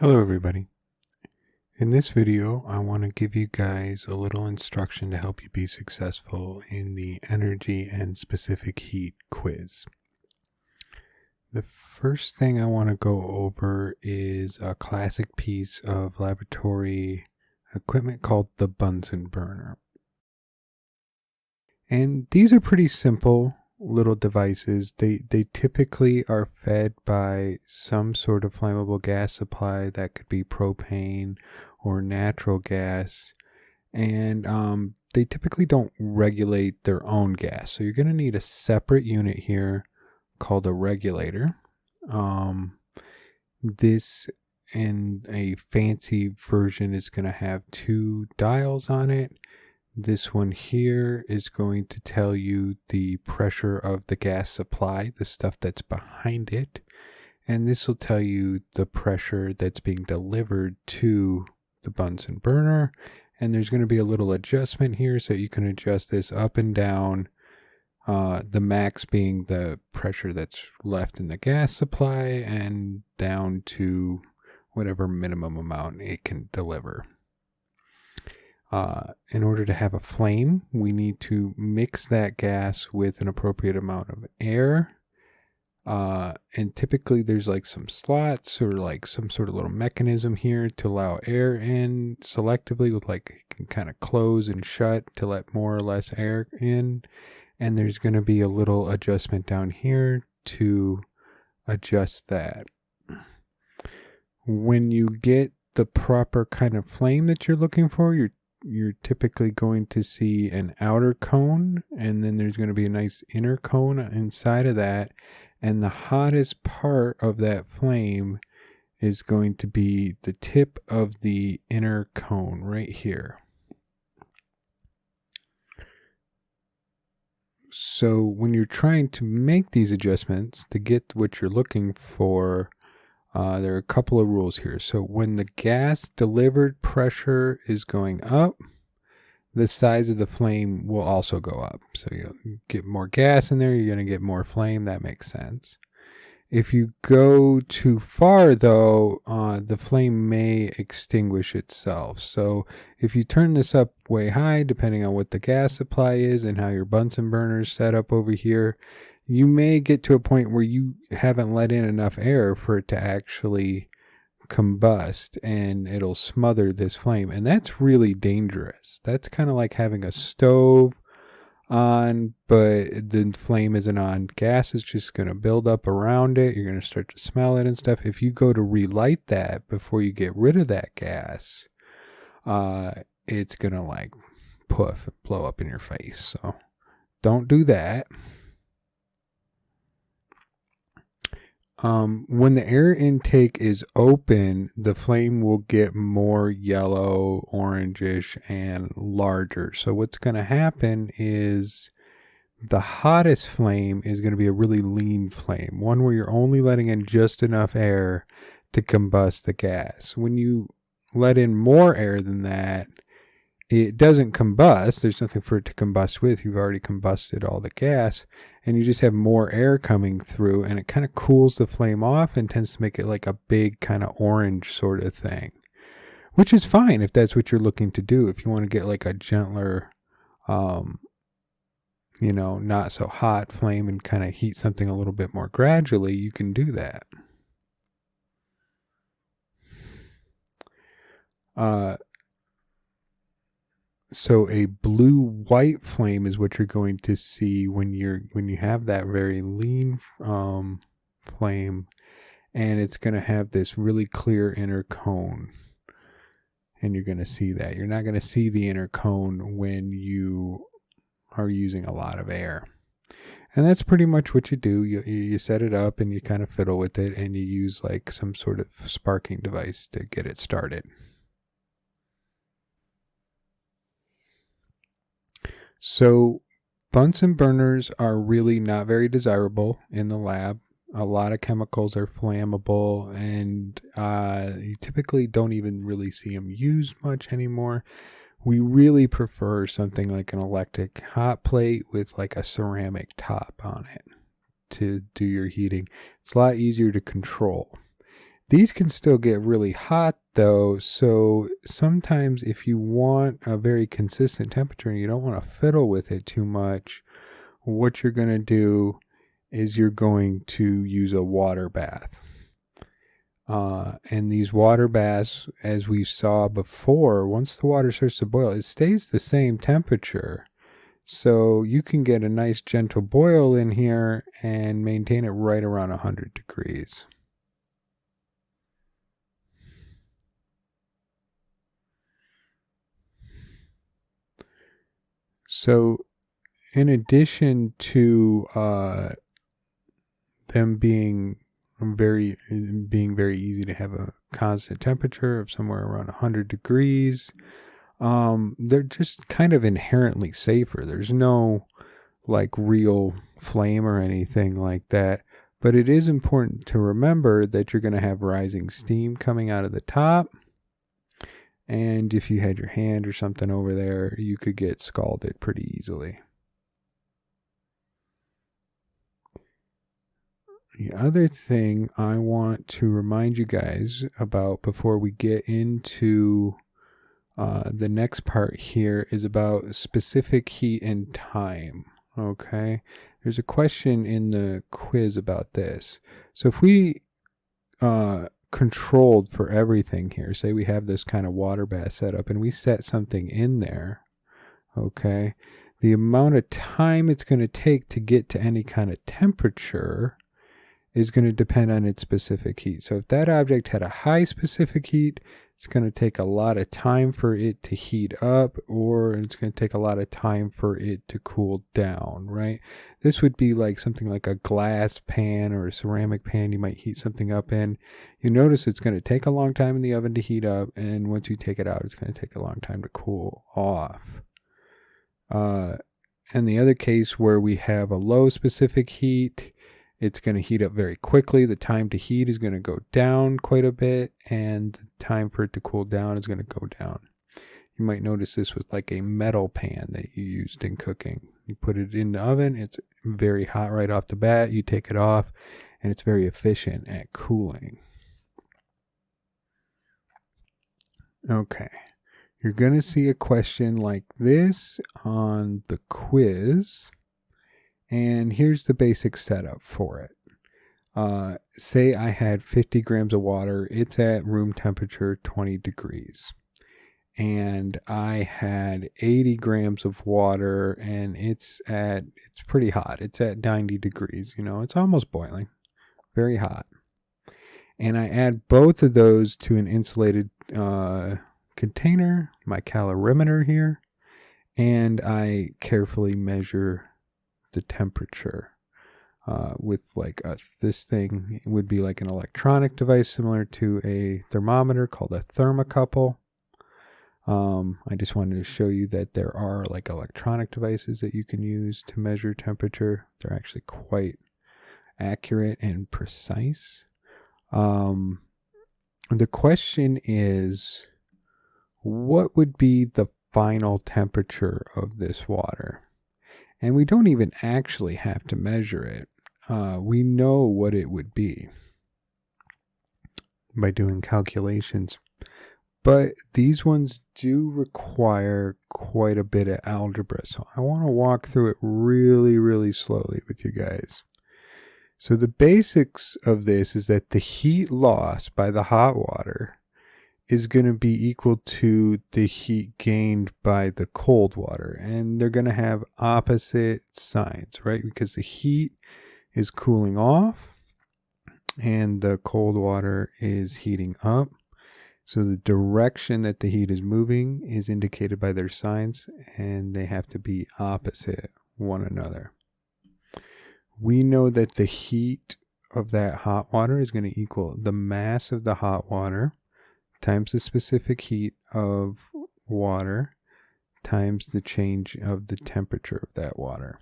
Hello everybody. In this video, I want to give you guys a little instruction to help you be successful in the energy and specific heat quiz. The first thing I want to go over is a classic piece of laboratory equipment called the Bunsen burner. And these are pretty simple little devices. They typically are fed by some sort of flammable gas supply that could be propane or natural gas, and they typically don't regulate their own gas. So you're going to need a separate unit here called a regulator. This in a fancy version is going to have two dials on it. This one here is going to tell you the pressure of the gas supply, the stuff that's behind it. And this will tell you the pressure that's being delivered to the Bunsen burner. And there's going to be a little adjustment here so you can adjust this up and down. The max being the pressure that's left in the gas supply and down to whatever minimum amount it can deliver. In order to have a flame, we need to mix that gas with an appropriate amount of air. And typically there's like some slots or like some sort of little mechanism here to allow air in selectively with like you can kind of close and shut to let more or less air in. And there's going to be a little adjustment down here to adjust that. When you get the proper kind of flame that you're looking for, you're typically going to see an outer cone, and then there's going to be a nice inner cone inside of that. And the hottest part of that flame is going to be the tip of the inner cone right here. So when you're trying to make these adjustments to get what you're looking for, there are a couple of rules here. So when the gas delivered pressure is going up, the size of the flame will also go up. So you'll get more gas in there, you're going to get more flame. That makes sense. If you go too far, though, the flame may extinguish itself. So if you turn this up way high, depending on what the gas supply is and how your Bunsen burner is set up over here, you may get to a point where you haven't let in enough air for it to actually combust, and it'll smother this flame. And that's really dangerous. That's kind of like having a stove on, but the flame isn't on. Gas is just going to build up around it. You're going to start to smell it and stuff. If you go to relight that before you get rid of that gas, it's going to like poof, blow up in your face. So don't do that. When the air intake is open, the flame will get more yellow, orangish, and larger. So what's going to happen is the hottest flame is going to be a really lean flame, one where you're only letting in just enough air to combust the gas. When you let in more air than that, it doesn't combust. There's nothing for it to combust with. You've already combusted all the gas, and you just have more air coming through, and it kind of cools the flame off and tends to make it like a big kind of orange sort of thing, which is fine if that's what you're looking to do. If you want to get like a gentler, not so hot flame and kind of heat something a little bit more gradually, you can do that. So a blue-white flame is what you're going to see when you have that very lean flame, and it's going to have this really clear inner cone. And you're going to see that. You're not going to see the inner cone when you are using a lot of air. And that's pretty much what you do. You set it up and you kind of fiddle with it, and you use like some sort of sparking device to get it started. So Bunsen burners are really not very desirable in the lab. A lot of chemicals are flammable, and you typically don't even really see them used much anymore. We really prefer something like an electric hot plate with like a ceramic top on it to do your heating. It's a lot easier to control. These can still get really hot though, so sometimes if you want a very consistent temperature and you don't want to fiddle with it too much, what you're going to do is you're going to use a water bath. And these water baths, as we saw before, once the water starts to boil, it stays the same temperature. So you can get a nice gentle boil in here and maintain it right around 100 degrees. So in addition to them being very easy to have a constant temperature of somewhere around 100 degrees, they're just kind of inherently safer. There's no like real flame or anything like that, but it is important to remember that you're going to have rising steam coming out of the top, and if you had your hand or something over there, you could get scalded pretty easily. The other thing I want to remind you guys about before we get into the next part here is about specific heat and time. Okay, there's a question in the quiz about this. So if we controlled for everything here, say we have this kind of water bath set up and we set something in there, okay, the amount of time it's going to take to get to any kind of temperature is going to depend on its specific heat. So if that object had a high specific heat, it's going to take a lot of time for it to heat up, or it's going to take a lot of time for it to cool down, right? This would be like something like a glass pan or a ceramic pan you might heat something up in. You notice it's going to take a long time in the oven to heat up, and once you take it out, it's going to take a long time to cool off. And the other case where we have a low specific heat, it's going to heat up very quickly. The time to heat is going to go down quite a bit, and the time for it to cool down is going to go down. You might notice this with like a metal pan that you used in cooking. You put it in the oven, it's very hot right off the bat. You take it off, and it's very efficient at cooling. Okay, you're going to see a question like this on the quiz. And here's the basic setup for it. Say I had 50 grams of water. It's at room temperature, 20 degrees. And I had 80 grams of water, and it's pretty hot. It's at 90 degrees. It's almost boiling. Very hot. And I add both of those to an insulated container, my calorimeter here, and I carefully measure the temperature with like this thing. It would be like an electronic device similar to a thermometer called a thermocouple. I just wanted to show you that there are like electronic devices that you can use to measure temperature. They're actually quite accurate and precise. The question is, what would be the final temperature of this water? And we don't even actually have to measure it. We know what it would be by doing calculations. But these ones do require quite a bit of algebra. So I want to walk through it really, really slowly with you guys. So the basics of this is that the heat loss by the hot water is going to be equal to the heat gained by the cold water. And they're going to have opposite signs, right? Because the heat is cooling off and the cold water is heating up. So the direction that the heat is moving is indicated by their signs, and they have to be opposite one another. We know that the heat of that hot water is going to equal the mass of the hot water times the specific heat of water times the change of the temperature of that water.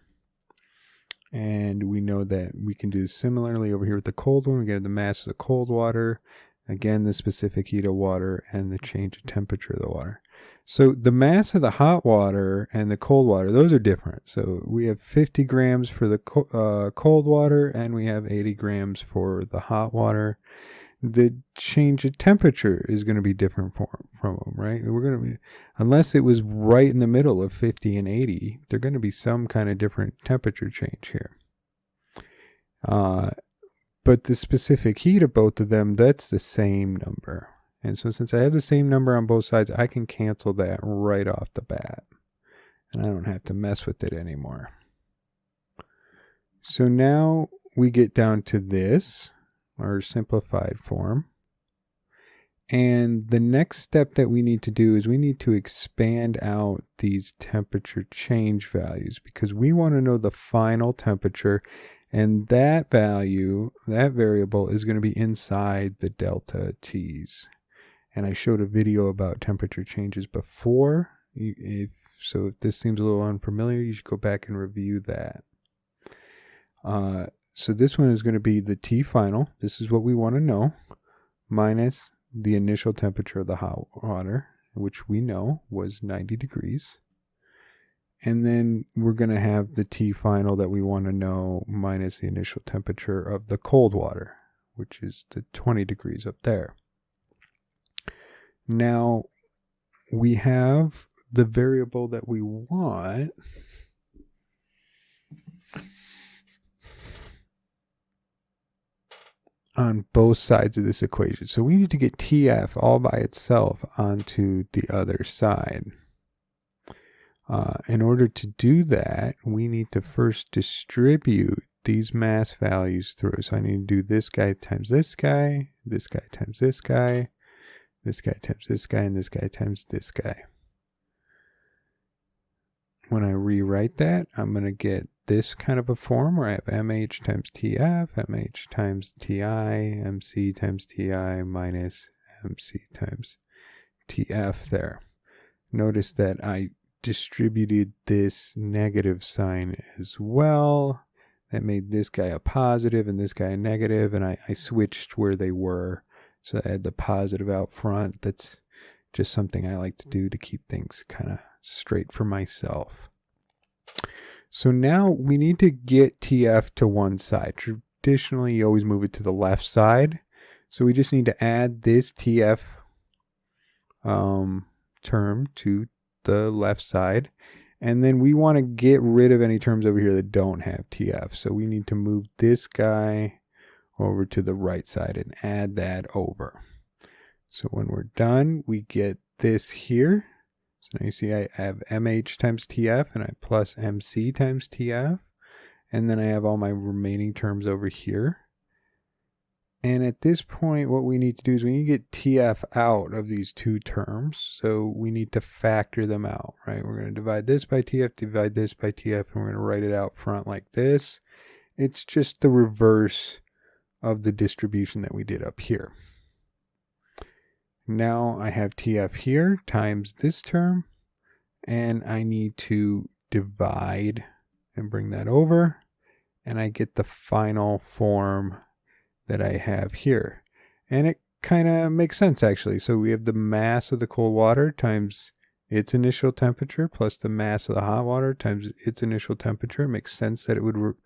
And we know that we can do this similarly over here with the cold one. We get the mass of the cold water, again the specific heat of water, and the change of temperature of the water. So the mass of the hot water and the cold water, those are different. So we have 50 grams for the cold water, and we have 80 grams for the hot water. the change of temperature is going to be different from them, right? We're going to be, unless it was right in the middle of 50 and 80, they're going to be some kind of different temperature change here. But the specific heat of both of them, that's the same number. And so since I have the same number on both sides, I can cancel that right off the bat. And I don't have to mess with it anymore. So now we get down to this, our simplified form. And the next step that we need to do is we need to expand out these temperature change values because we want to know the final temperature, and that value, that variable, is going to be inside the delta T's. And I showed a video about temperature changes before. If this seems a little unfamiliar, you should go back and review that. So this one is going to be the T final. This is what we want to know, minus the initial temperature of the hot water, which we know was 90 degrees. And then we're going to have the T final that we want to know minus the initial temperature of the cold water, which is the 20 degrees up there. Now, we have the variable that we want. On both sides of this equation. So we need to get TF all by itself onto the other side. In order to do that, we need to first distribute these mass values through. So I need to do this guy times this guy, this guy times this guy, this guy times this guy, and this guy times this guy. When I rewrite that, I'm going to get this kind of a form where I have mH times TF, mH times TI, MC times TI minus MC times TF there. Notice that I distributed this negative sign as well. That made this guy a positive and this guy a negative, and I switched where they were. So I had the positive out front. That's just something I like to do to keep things kind of straight for myself. So now we need to get TF to one side. Traditionally, you always move it to the left side. So we just need to add this TF term to the left side. And then we want to get rid of any terms over here that don't have TF. So we need to move this guy over to the right side and add that over. So when we're done, we get this here. So now you see I have MH times TF and I plus MC times TF. And then I have all my remaining terms over here. And at this point, what we need to do is we need to get TF out of these two terms. So we need to factor them out, right? We're going to divide this by TF, divide this by TF, and we're going to write it out front like this. It's just the reverse of the distribution that we did up here. Now I have TF here times this term, and I need to divide and bring that over, and I get the final form that I have here. And it kind of makes sense actually. So we have the mass of the cold water times its initial temperature plus the mass of the hot water times its initial temperature. It makes sense that it would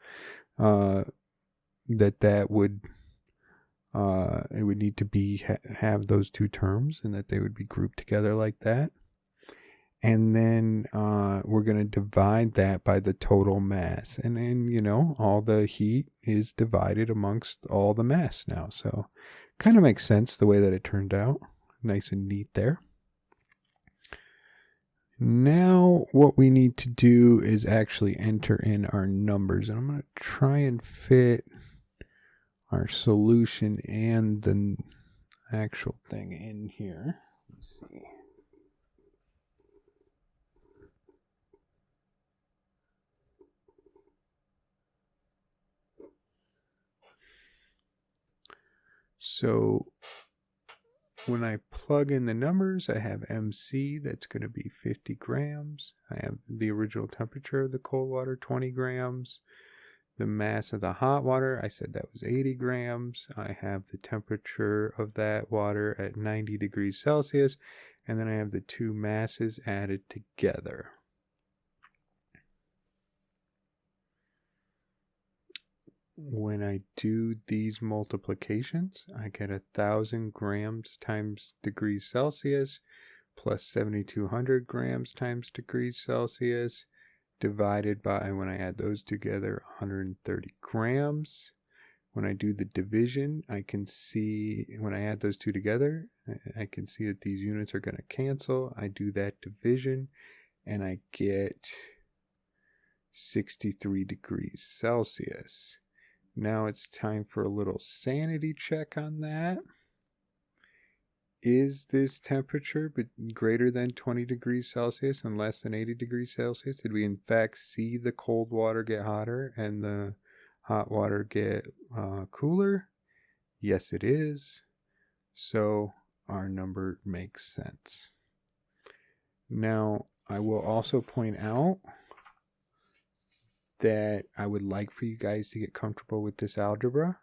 it would need to be have those two terms and that they would be grouped together like that. And then we're going to divide that by the total mass. And then, you know, all the heat is divided amongst all the mass now. So kind of makes sense the way that it turned out. Nice and neat there. Now what we need to do is actually enter in our numbers. And I'm going to try and fit our solution and the actual thing in here. Let's see. So when I plug in the numbers, I have MC, that's going to be 50 grams. I have the original temperature of the cold water, 20 grams. The mass of the hot water, I said that was 80 grams. I have the temperature of that water at 90 degrees Celsius. And then I have the two masses added together. when I do these multiplications, I get 1,000 grams times degrees Celsius plus 7,200 grams times degrees Celsius divided by, when I add those together, 130 grams. When I do the division, I can see, when I add those two together, I can see that these units are going to cancel. I do that division and I get 63 degrees Celsius. Now it's time for a little sanity check on that. Is this temperature greater than 20 degrees Celsius and less than 80 degrees Celsius? Did we in fact see the cold water get hotter and the hot water get cooler? Yes, it is. So our number makes sense. Now, I will also point out that I would like for you guys to get comfortable with this algebra,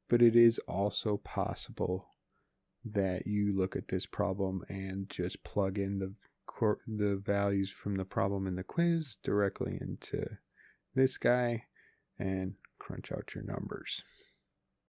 but it is also possible that you look at this problem and just plug in the values from the problem in the quiz directly into this guy and crunch out your numbers.